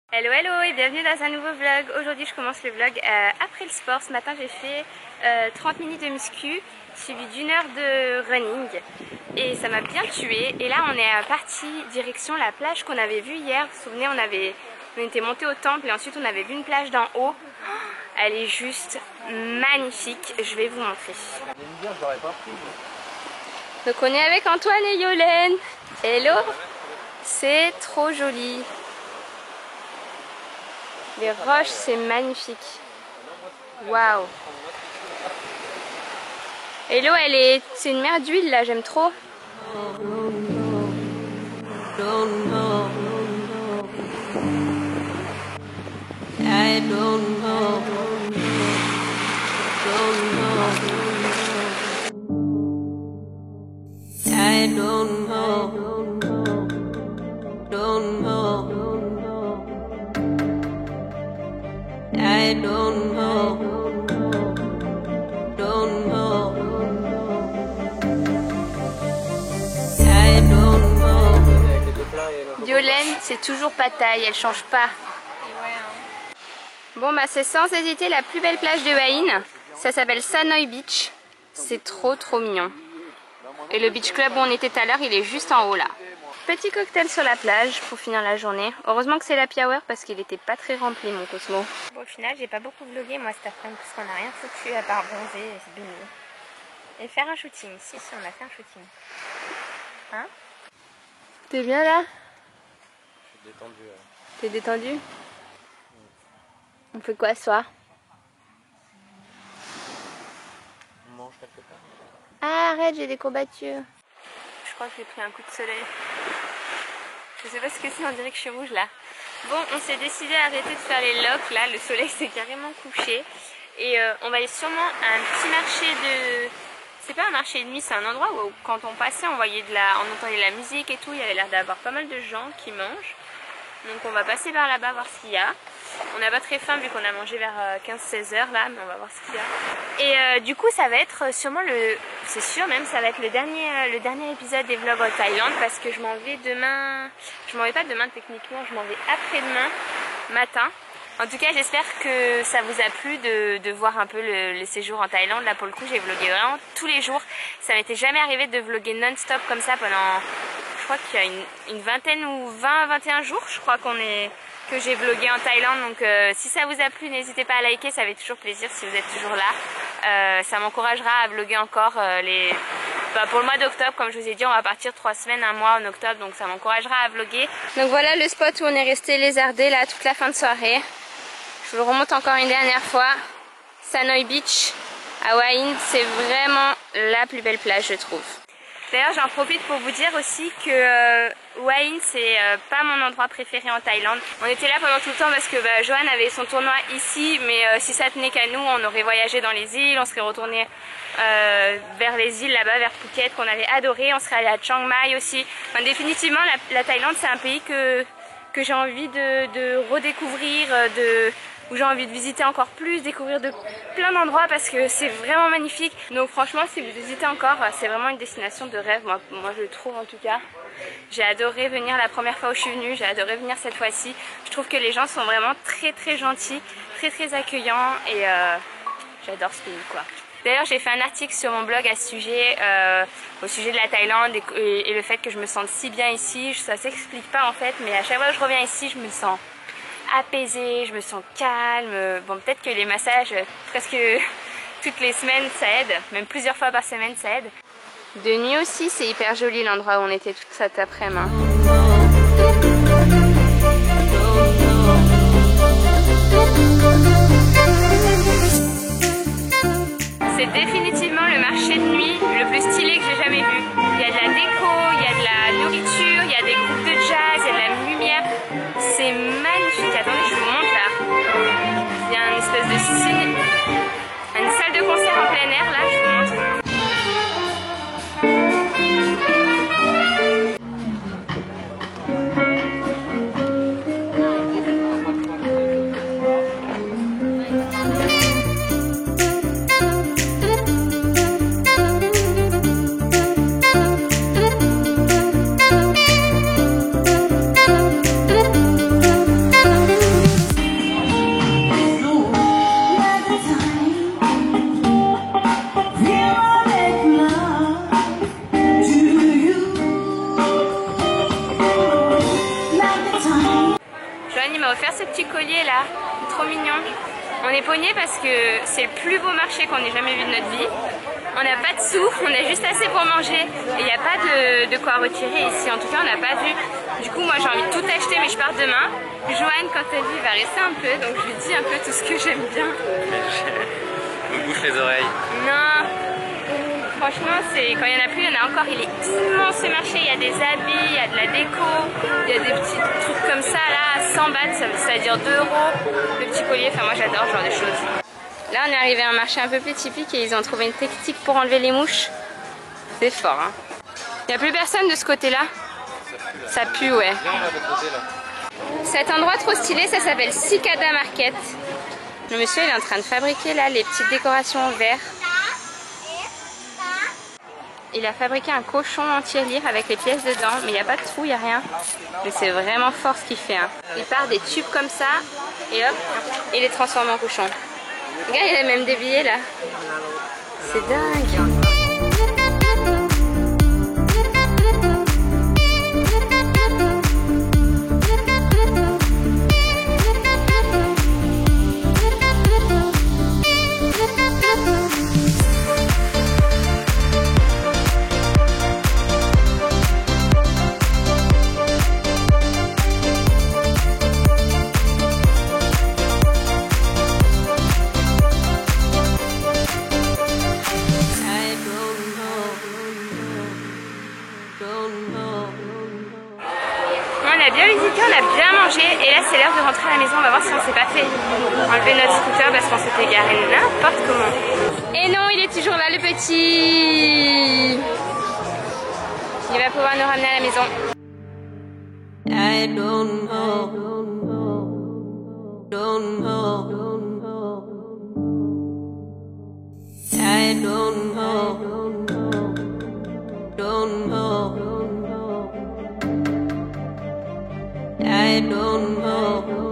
Hello hello et bienvenue dans un nouveau vlog. Aujourd'hui je commence le vlog après le sport. Ce matin j'ai fait 30 minutes de muscu suivi d'une heure de running et ça m'a bien tué. Et là on est parti direction la plage qu'on avait vue hier. Vous vous souvenez, on était monté au temple et ensuite on avait vu une plage d'en haut. Elle est juste magnifique, je vais vous montrer. Donc on est avec Antoine et Yolène. Hello, c'est trop joli. Les roches, c'est magnifique. Waouh. Et l'eau, c'est une mer d'huile là, j'aime trop. Yolène, c'est toujours pataille, elle change pas. Bon bah c'est sans hésiter la plus belle plage de Hua Hin. Ça s'appelle Sanoi Beach. C'est trop mignon. Et le beach club où on était tout à l'heure, il est juste en haut là. Petit cocktail sur la plage pour finir la journée. Heureusement que c'est l'happy hour parce qu'il était pas très rempli mon Cosmo. Bon, au final j'ai pas beaucoup vlogué moi cet après-midi parce qu'on a rien foutu à part bronzer et se baigner. Et faire un shooting. Si on a fait un shooting. Hein? T'es bien là? Je suis détendu. T'es détendu? On fait quoi ce soir? On mange quelque part. Ah arrête, j'ai des courbatures. Je crois que j'ai pris un coup de soleil. Je sais pas ce que c'est, on dirait que je suis rouge là. Bon, on s'est décidé à arrêter de faire les locks là, le soleil s'est carrément couché. Et on va aller sûrement à un petit marché de... C'est pas un marché de nuit, c'est un endroit où quand on passait on voyait on entendait de la musique et tout. Il y avait l'air d'avoir pas mal de gens qui mangent. Donc on va passer par là-bas voir ce qu'il y a. On n'a pas très faim vu qu'on a mangé vers 15-16 heures là, mais on va voir ce qu'il y a. Et du coup ça va être sûrement c'est sûr même, ça va être le dernier épisode des vlogs en Thaïlande parce que je m'en vais demain, je m'en vais pas demain techniquement, je m'en vais après-demain matin. En tout cas j'espère que ça vous a plu de voir un peu le séjour en Thaïlande. Là pour le coup j'ai vlogué vraiment tous les jours. Ça m'était jamais arrivé de vlogger non-stop comme ça pendant, je crois qu'il y a une vingtaine ou 20-21 jours je crois que j'ai vlogué en Thaïlande. Donc si ça vous a plu n'hésitez pas à liker, ça fait toujours plaisir si vous êtes toujours là. Ça m'encouragera à vlogger encore pour le mois d'octobre. Comme je vous ai dit on va partir 3 semaines, un mois en octobre, donc ça m'encouragera à vlogger. Donc voilà le spot où on est resté lézardé là toute la fin de soirée. Je vous le remonte encore une dernière fois. Sanoi Beach à Hua Hin, c'est vraiment la plus belle plage je trouve. D'ailleurs j'en profite pour vous dire aussi que Hua Hin c'est pas mon endroit préféré en Thaïlande. On était là pendant tout le temps parce que Johan avait son tournoi ici, mais si ça tenait qu'à nous on aurait voyagé dans les îles, on serait retourné vers les îles là-bas, vers Phuket qu'on avait adoré, on serait allé à Chiang Mai aussi. Enfin, définitivement la Thaïlande c'est un pays que j'ai envie de redécouvrir, où j'ai envie de visiter encore plus, découvrir de plein d'endroits parce que c'est vraiment magnifique. Donc franchement si vous visitez encore, c'est vraiment une destination de rêve, moi je le trouve en tout cas. J'ai adoré venir la première fois où je suis venue, j'ai adoré venir cette fois-ci. Je trouve que les gens sont vraiment très gentils, très accueillants et j'adore ce pays quoi. D'ailleurs j'ai fait un article sur mon blog à ce sujet, au sujet de la Thaïlande et le fait que je me sente si bien ici. Ça s'explique pas en fait, mais à chaque fois que je reviens ici je me sens apaisée, je me sens calme. Bon peut-être que les massages presque toutes les semaines ça aide, même plusieurs fois par semaine ça aide. De nuit aussi c'est hyper joli l'endroit où on était toute cette après-midi. C'est définitivement le marché de nuit le plus stylé que j'ai jamais vu. Il y a de la déco, il y a de la nourriture, il y a des groupes de jazz, il y a de la lumière. C'est magnifique. Attendez, je vous montre là. Il y a une espèce de une salle de concert en plein air là, je vous montre. Johan il m'a offert ce petit collier là, trop mignon. On est pogné parce que c'est le plus beau marché qu'on ait jamais vu de notre vie. On n'a pas de sous, on a juste assez pour manger et il n'y a pas de quoi retirer ici. En tout cas, on n'a pas vu. Du coup, moi j'ai envie de tout acheter, mais je pars demain. Johan, quand elle vit, va rester un peu, donc je lui dis un peu tout ce que j'aime bien. Me bouche les oreilles. Non, franchement, quand il n'y en a plus, il y en a encore. Il est immense ce marché. Il y a des habits, il y a de la déco, il y a des petits trucs comme ça là, 100 bahts, ça veut dire 2 €. Le petit collier, enfin moi j'adore ce genre de choses. Là, on est arrivé à un marché un peu plus typique et ils ont trouvé une technique pour enlever les mouches. C'est fort, hein. Il n'y a plus personne de ce côté-là. Ça pue, ouais. Viens, on va de côté là. Cet endroit trop stylé, ça s'appelle Cicada Market. Le monsieur, il est en train de fabriquer là les petites décorations en verre. Il a fabriqué un cochon en tirelire avec les pièces dedans, mais il n'y a pas de trou, il n'y a rien. Mais c'est vraiment fort ce qu'il fait, hein. Il part des tubes comme ça et hop, il les transforme en cochon. Regarde, il a même des billets là. C'est dingue. On a bien visité, on a bien mangé et là c'est l'heure de rentrer à la maison. On va voir si on s'est pas fait enlever notre scooter parce qu'on s'était garé n'importe comment. Et non, il est toujours là le petit. Il va pouvoir nous ramener à la maison. I don't know. I don't know.